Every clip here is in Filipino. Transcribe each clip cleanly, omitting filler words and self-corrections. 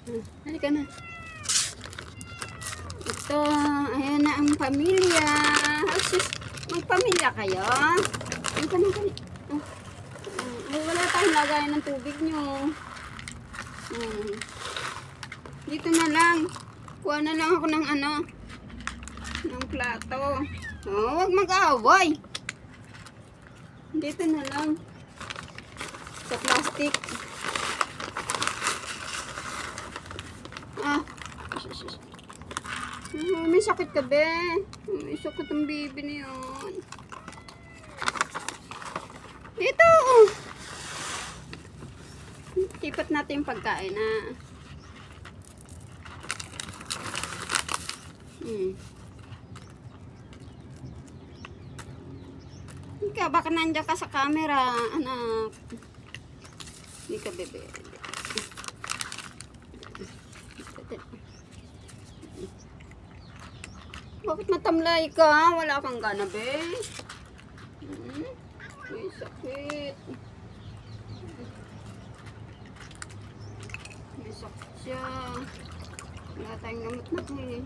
Halika na. Ito, ayan na ang pamilya. Sus, magpamilya kayo. Halika na, halika. Ay, wala tayong lagayan ng tubig nyo. Dito na lang. Kuha na lang ako ng ng plato. Huwag mag-away. Dito na lang. Sa plastic. May sakit ka, be. May sakit ang baby na yun. Dito. Tipat natin yung pagkain, ha. Ikaw, baka nandiyan ka sa camera, anak. Hindi ka, bebe. Bakit matamlay ka? Wala kang gana, be. May sakit. May sakit siya. Wala tayong gamot na eh.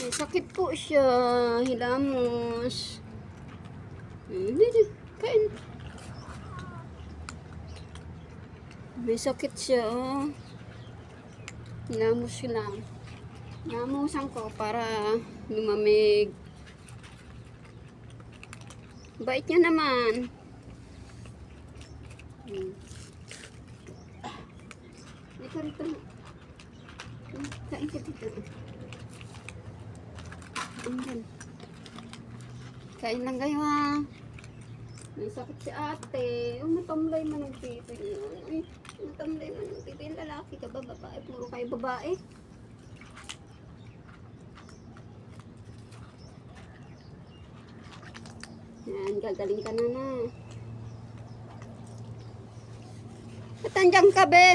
May sakit po siya. Hilamos. Kain. May sakit siya. Hilamos lang. Hilamusan ko para lumamig. Bait niya naman. Rito. Kain ka dito. Kain lang kayo, ha. May sakit si ate. Natamlay man ang pipi yun. Natamlay man ang pipi. Lalaki ka ba? Babae? Puro kayo babae. Yan, gagaling ka na. Ba't andyan ka, be?